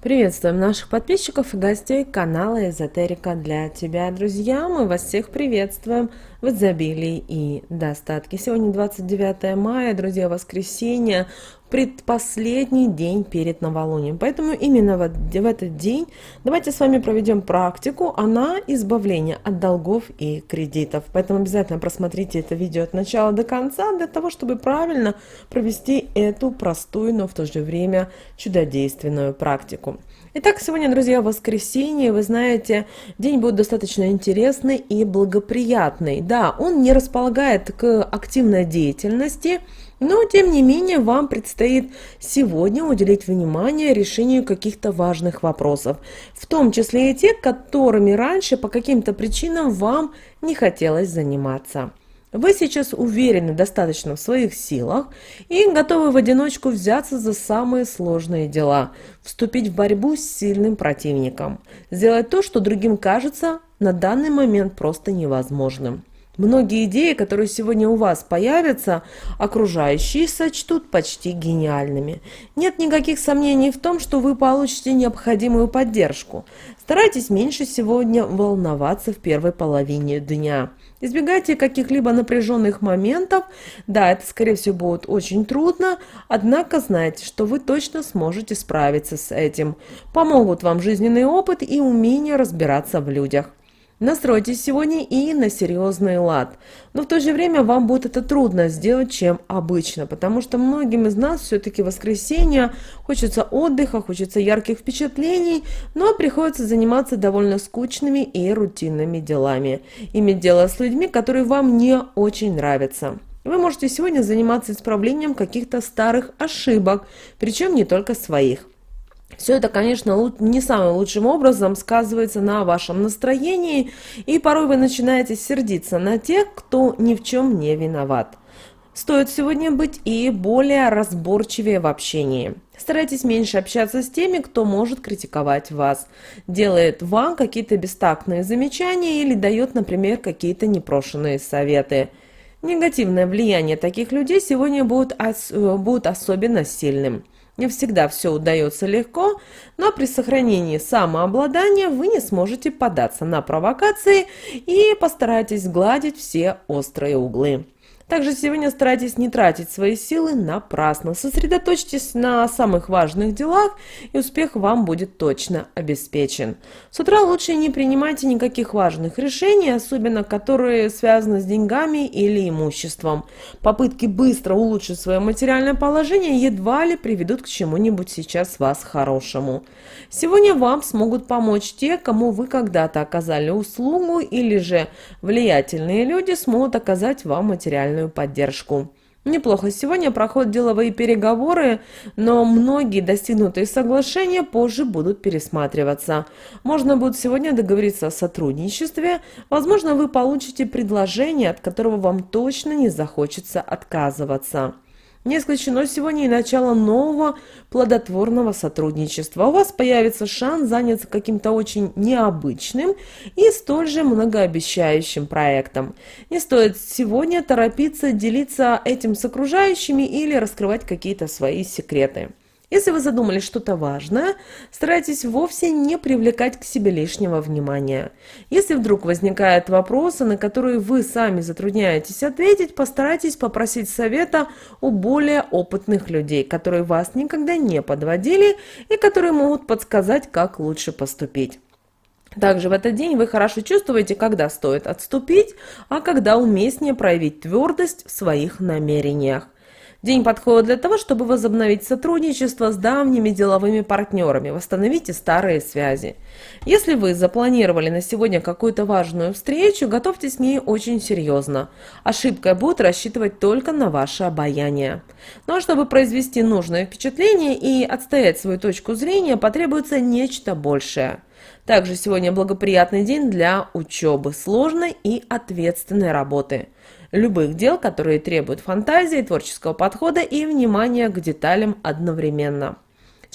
Приветствуем наших подписчиков и гостей канала Эзотерика для тебя, друзья. Мы вас всех приветствуем в изобилии и достатке. Сегодня 29 мая, друзья, воскресенье, предпоследний день перед новолунием. Поэтому именно в этот день давайте с вами проведем практику, она избавление от долгов и кредитов. Поэтому обязательно просмотрите это видео от начала до конца, для того, чтобы правильно провести эту простую, но в то же время чудодейственную практику. Итак, сегодня, друзья, воскресенье, вы знаете, день будет достаточно интересный и благоприятный. Да, он не располагает к активной деятельности, но, тем не менее, вам предстоит сегодня уделить внимание решению каких-то важных вопросов, в том числе и те, которыми раньше по каким-то причинам вам не хотелось заниматься. Вы сейчас уверены достаточно в своих силах и готовы в одиночку взяться за самые сложные дела, вступить в борьбу с сильным противником, сделать то, что другим кажется на данный момент просто невозможным. Многие идеи, которые сегодня у вас появятся, окружающие сочтут почти гениальными. Нет никаких сомнений в том, что вы получите необходимую поддержку. Старайтесь меньше сегодня волноваться в первой половине дня. Избегайте каких-либо напряженных моментов. Да, это, скорее всего, будет очень трудно, однако знайте, что вы точно сможете справиться с этим. Помогут вам жизненный опыт и умение разбираться в людях. Настройтесь сегодня и на серьезный лад, но в то же время вам будет это трудно сделать, чем обычно, потому что многим из нас все-таки воскресенье, хочется отдыха, хочется ярких впечатлений, но приходится заниматься довольно скучными и рутинными делами, иметь дело с людьми, которые вам не очень нравятся. Вы можете сегодня заниматься исправлением каких-то старых ошибок, причем не только своих. Все это, конечно, не самым лучшим образом сказывается на вашем настроении, и порой вы начинаете сердиться на тех, кто ни в чем не виноват. Стоит сегодня быть и более разборчивее в общении. Старайтесь меньше общаться с теми, кто может критиковать вас, делает вам какие-то бестактные замечания или дает, например, какие-то непрошенные советы. Негативное влияние таких людей сегодня будет особенно сильным. Не всегда все удается легко, но при сохранении самообладания вы не сможете поддаться на провокации и постарайтесь сгладить все острые углы. Также сегодня старайтесь не тратить свои силы напрасно. Сосредоточьтесь на самых важных делах, и успех вам будет точно обеспечен. С утра лучше не принимайте никаких важных решений, особенно которые связаны с деньгами или имуществом. Попытки быстро улучшить свое материальное положение едва ли приведут к чему-нибудь сейчас вас хорошему. Сегодня вам смогут помочь те, кому вы когда-то оказали услугу, или же влиятельные люди смогут оказать вам материальную поддержку. Неплохо сегодня проходят деловые переговоры, но многие достигнутые соглашения позже будут пересматриваться. Можно будет сегодня договориться о сотрудничестве, возможно, вы получите предложение, от которого вам точно не захочется отказываться. Не исключено сегодня и начало нового плодотворного сотрудничества. У вас появится шанс заняться каким-то очень необычным и столь же многообещающим проектом. Не стоит сегодня торопиться делиться этим с окружающими или раскрывать какие-то свои секреты. Если вы задумали что-то важное, старайтесь вовсе не привлекать к себе лишнего внимания. Если вдруг возникают вопросы, на которые вы сами затрудняетесь ответить, постарайтесь попросить совета у более опытных людей, которые вас никогда не подводили и которые могут подсказать, как лучше поступить. Также в этот день вы хорошо чувствуете, когда стоит отступить, а когда уместнее проявить твердость в своих намерениях. День подходит для того, чтобы возобновить сотрудничество с давними деловыми партнерами, восстановите старые связи. Если вы запланировали на сегодня какую-то важную встречу, готовьтесь к ней очень серьезно. Ошибкой будет рассчитывать только на ваше обаяние. Ну а чтобы произвести нужное впечатление и отстоять свою точку зрения, потребуется нечто большее. Также сегодня благоприятный день для учебы, сложной и ответственной работы. Любых дел, которые требуют фантазии, творческого подхода и внимания к деталям одновременно.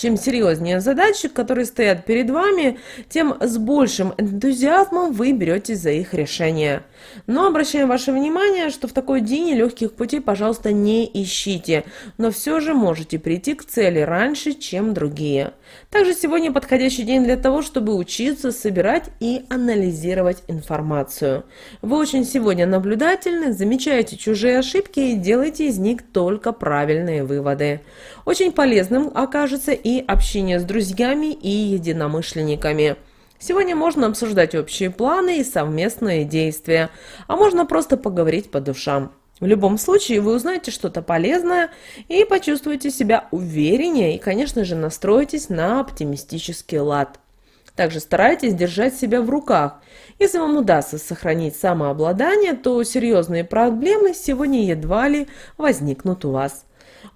Чем серьезнее задачи, которые стоят перед вами, тем с большим энтузиазмом вы беретесь за их решение. Но обращаем ваше внимание, что в такой день легких путей, пожалуйста, не ищите, но все же можете прийти к цели раньше, чем другие. Также сегодня подходящий день для того, чтобы учиться, собирать и анализировать информацию. Вы очень сегодня наблюдательны, замечаете чужие ошибки и делаете из них только правильные выводы. Очень полезным окажется и общение с друзьями и единомышленниками. Сегодня можно обсуждать общие планы и совместные действия, а можно просто поговорить по душам. В любом случае вы узнаете что-то полезное и почувствуете себя увереннее и, конечно же, настроитесь на оптимистический лад. Также старайтесь держать себя в руках. Если вам удастся сохранить самообладание, то серьезные проблемы сегодня едва ли возникнут у вас.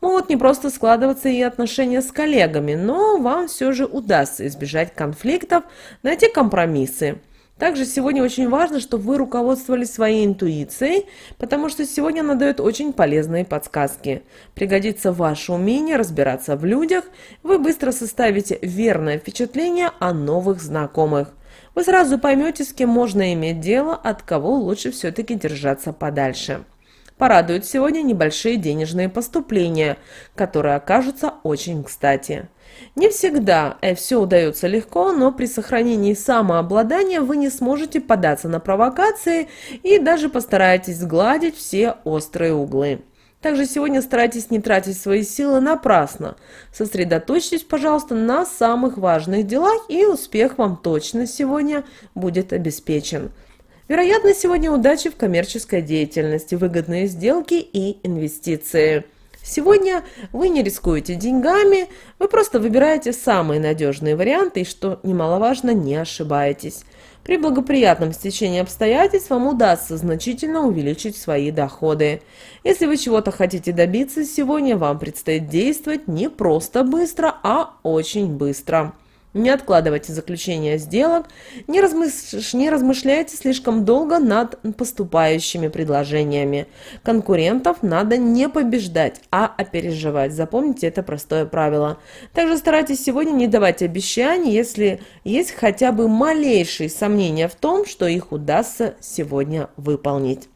Могут не просто складываться и отношения с коллегами, но вам все же удастся избежать конфликтов, найти компромиссы. Также сегодня очень важно, чтобы вы руководствовались своей интуицией, потому что сегодня она дает очень полезные подсказки. Пригодится ваше умение разбираться в людях, вы быстро составите верное впечатление о новых знакомых. Вы сразу поймете, с кем можно иметь дело, от кого лучше все-таки держаться подальше. Порадуют сегодня небольшие денежные поступления, которые окажутся очень кстати. Не всегда все удается легко, но при сохранении самообладания вы не сможете поддаться на провокации и даже постараетесь сгладить все острые углы. Также сегодня старайтесь не тратить свои силы напрасно. Сосредоточьтесь, пожалуйста, на самых важных делах, и успех вам точно сегодня будет обеспечен. Вероятно, сегодня удачи в коммерческой деятельности, выгодные сделки и инвестиции. Сегодня вы не рискуете деньгами, вы просто выбираете самые надежные варианты и, что немаловажно, не ошибаетесь. При благоприятном стечении обстоятельств вам удастся значительно увеличить свои доходы. Если вы чего-то хотите добиться сегодня, вам предстоит действовать не просто быстро, а очень быстро. Не откладывайте заключение сделок, не размышляйте слишком долго над поступающими предложениями. Конкурентов надо не побеждать, а опережать. Запомните это простое правило. Также старайтесь сегодня не давать обещаний, если есть хотя бы малейшие сомнения в том, что их удастся сегодня выполнить.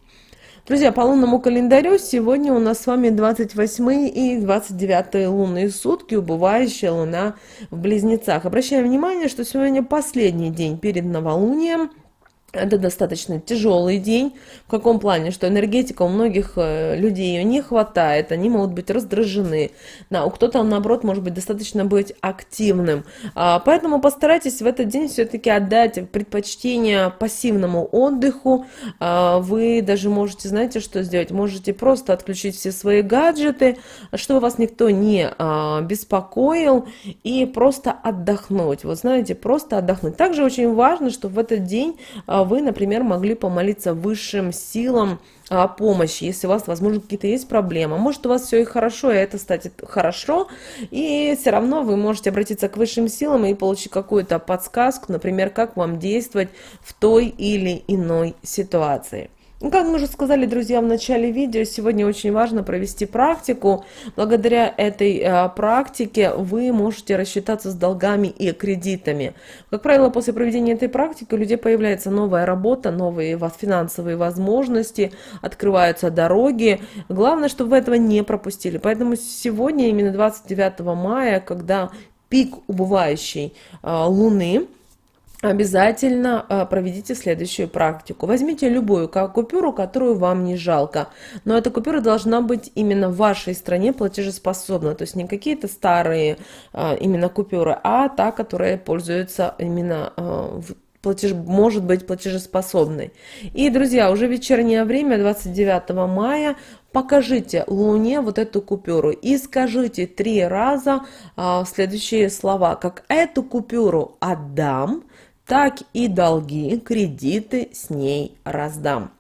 Друзья, по лунному календарю сегодня у нас с вами 28 и 29 лунные сутки, убывающая луна в Близнецах. Обращаем внимание, что сегодня последний день перед новолунием. Это достаточно тяжелый день. В каком плане? Что энергетика у многих людей ее не хватает, они могут быть раздражены. Да, у кто-то, наоборот, может быть достаточно быть активным. Поэтому постарайтесь в этот день все-таки отдать предпочтение пассивному отдыху. Вы даже можете, знаете, что сделать? Можете просто отключить все свои гаджеты, чтобы вас никто не беспокоил, и просто отдохнуть. Вот знаете, просто отдохнуть. Также очень важно, чтобы в этот день вы, например, могли помолиться высшим силам о помощи, если у вас, возможно, какие-то есть проблемы. Может, у вас все и хорошо, и это станет хорошо, и все равно вы можете обратиться к высшим силам и получить какую-то подсказку, например, как вам действовать в той или иной ситуации. Ну, как мы уже сказали, друзья, в начале видео, сегодня очень важно провести практику. Благодаря этой практике вы можете рассчитаться с долгами и кредитами. Как правило, после проведения этой практики у людей появляется новая работа, новые финансовые возможности, открываются дороги. Главное, чтобы вы этого не пропустили. Поэтому сегодня, именно 29 мая, когда пик убывающей Луны, обязательно проведите следующую практику. Возьмите любую купюру, которую вам не жалко. Но эта купюра должна быть именно в вашей стране платежеспособна. То есть не какие-то старые именно купюры, а та, которая пользуется именно может быть платежеспособной. И, друзья, уже вечернее время, 29 мая, покажите Луне вот эту купюру и скажите 3 раза следующие слова. Как эту купюру отдам, так и долги, кредиты с ней раздам.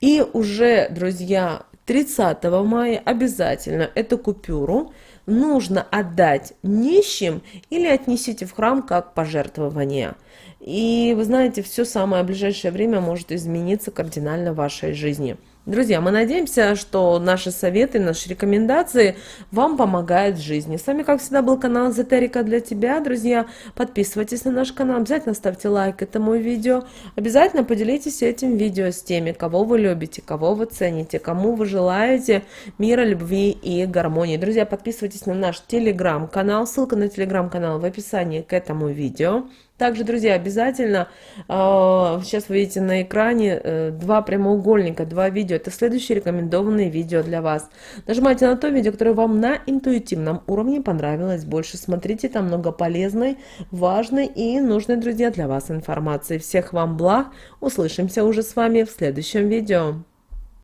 И уже, друзья, 30 мая обязательно эту купюру нужно отдать нищим или отнесите в храм как пожертвование. И вы знаете, все самое ближайшее время может измениться кардинально в вашей жизни. Друзья, мы надеемся, что наши советы, наши рекомендации вам помогают в жизни. С вами, как всегда, был канал Эзотерика для тебя. Друзья, подписывайтесь на наш канал, обязательно ставьте лайк этому видео. Обязательно поделитесь этим видео с теми, кого вы любите, кого вы цените, кому вы желаете мира, любви и гармонии. Друзья, подписывайтесь на наш телеграм-канал. Ссылка на телеграм-канал в описании к этому видео. Также, друзья, обязательно, сейчас вы видите на экране два прямоугольника, два видео. Это следующие рекомендованные видео для вас. Нажимайте на то видео, которое вам на интуитивном уровне понравилось больше. Смотрите, там много полезной, важной и нужной, друзья, для вас информации. Всех вам благ. Услышимся уже с вами в следующем видео.